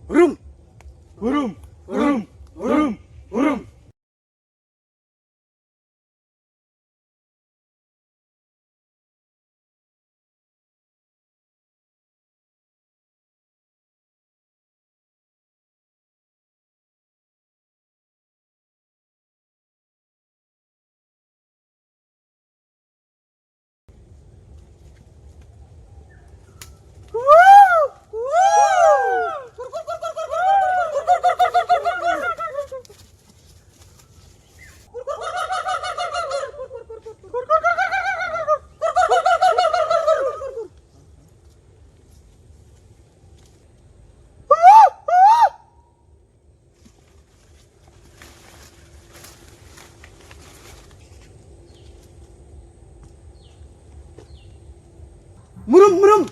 হুরুম হুরুম হুরুম হুরুম হুরুম। মুরুম মুরুম।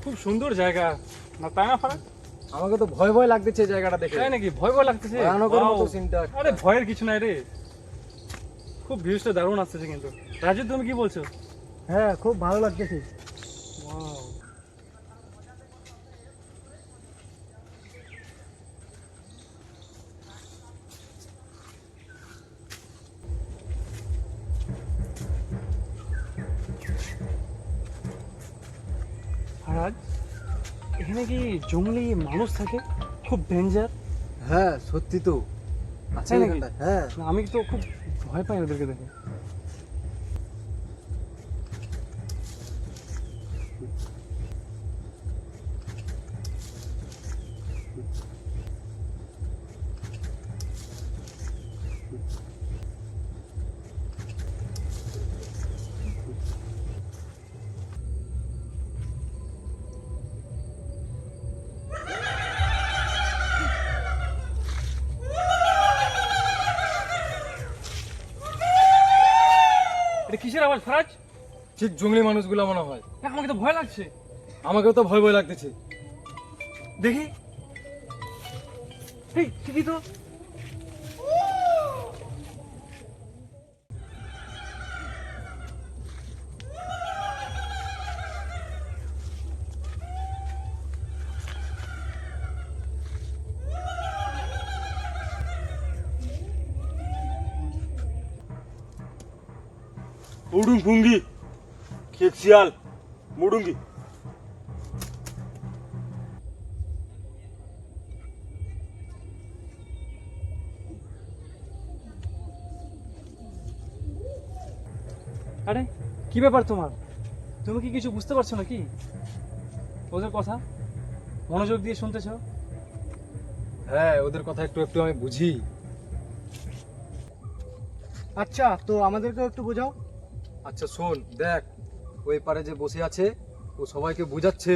খুব সুন্দর জায়গা না, তাই না ফারাক? আমাকে তো ভয় ভয় লাগতেছে এই জায়গাটা দেখে। তাই নাকি? ভয় ভয় লাগতেছে? ভয়ানকের মতো Wow! সিনটা। আরে ভয়ের কিছু নাই রে, খুব ভিউজটা দারুণ আসতেছে কিন্তু। রাজু তুমি কি বলছো? হ্যাঁ, খুব ভালো লাগতেছে। Wow! ফারাজ, এখানে কি জঙ্গলি মানুষ থাকে? খুব ডেঞ্জার। হ্যাঁ, সত্যি তো আছে তাই নাকি? এখানটায়। হ্যাঁ, না, আমি তো খুব ভয় পাই ওদেরকে দেখে। এটা কিসের আওয়াজ ফারাজ? ঠিক জঙ্গলি মানুষগুলো মনে হয়। আমাকে তো ভয় লাগছে। আমাকেও তো ভয় ভয় লাগতেছে। দেখি, এই ঠিকই তো। উডুম ফুঙ্গি খেক শিয়াল মুডুঙ্গি। আরে কি ব্যাপার তোমার? তুমি কি কিছু বুঝতে পারছো নাকি ওদের কথা? মনোযোগ দিয়ে শুনতেছো? হ্যাঁ, ওদের কথা একটু একটু আমি বুঝি। আচ্ছা, তো আমাদেরকেও একটু বোঝাও। আচ্ছা শোন, দেখ ওই পারে যে বসে আছে ও সবাইকে বোঝাচ্ছে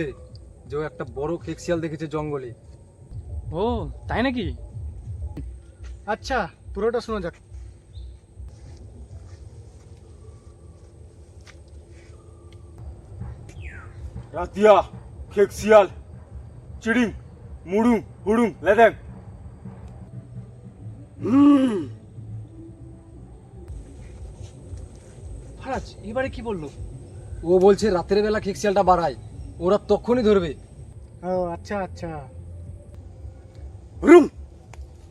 যে ও একটা বড় খেকশিয়াল দেখেছে জঙ্গলে। ও তাই নাকি? আচ্ছা, পুরোটা শোনা যাক। রাতিয়া খেক শিয়াল চিড়িং মুডুম হুডুম লেদেং। ফারাজ এবারে কি বললো? ও বলছে রাতের বেলা খেকশিয়ালটা বাড়ায়, ওরা তখনই ধরবে। ও আচ্ছা আচ্ছা। হুরুম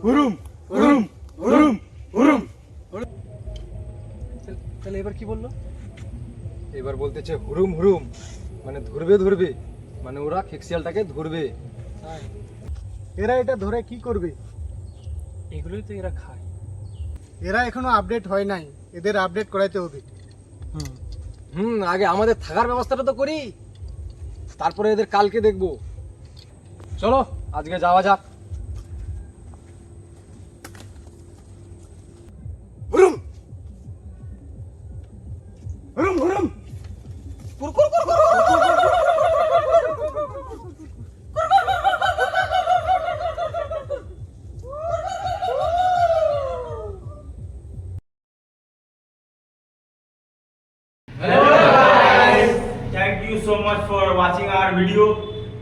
হুরুম হুরুম হুরুম হুরুম। তাহলে এবার কি বললো? এবার বলতেছে হুরুম হুরুম, মানে ধরবে ধরবে, মানে ওরা খেকশিয়ালটাকে ধরবে। এরা এটা ধরে কি করবে? এগুলোই তো এরা খায়। এরা এখনো আপডেট হয় নাই, এদের আপডেট করাইতে হবে। আগে আমাদের থাকার ব্যবস্থাটা তো করি, তারপরে এদের কালকে দেখবো। চলো আজকে যাওয়া যাক। হুরুম হুরুম হুরুম। Thank you so much for watching our video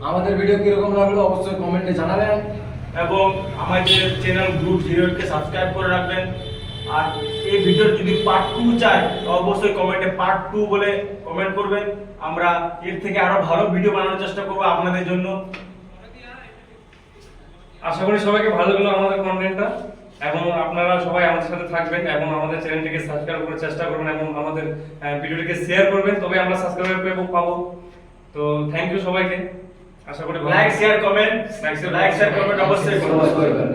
আমাদের ভিডিও কিরকম লাগলো অবশ্যই কমেন্টে জানাবেন। এবং আমাদের চ্যানেল গ্রুপ জিরোকে সাবস্ক্রাইব করে রাখবেন। আর এই ভিডিওর যদি পার্ট 2 চাই তো অবশ্যই কমেন্টে পার্ট 2 বলে কমেন্ট করবেন। আমরা এর থেকে আরো ভালো ভিডিও বানানোর চেষ্টা করব আপনাদের জন্য। আশা করি সবাইকে ভালো লাগলো আমাদের কন্টেন্টটা, এবং আপনারা সবাই আমাদের সাথে থাকবেন এবং আমাদের চ্যানেলটিকে সাবস্ক্রাইব করার চেষ্টা করবেন এবং আমাদের ভিডিওটিকে শেয়ার করবেন, তবে আমরা সাবস্ক্রাইব পাবো। তো থ্যাংক ইউ সবাইকে। আশা করি লাইক শেয়ার কমেন্ট অবশ্যই করবেন।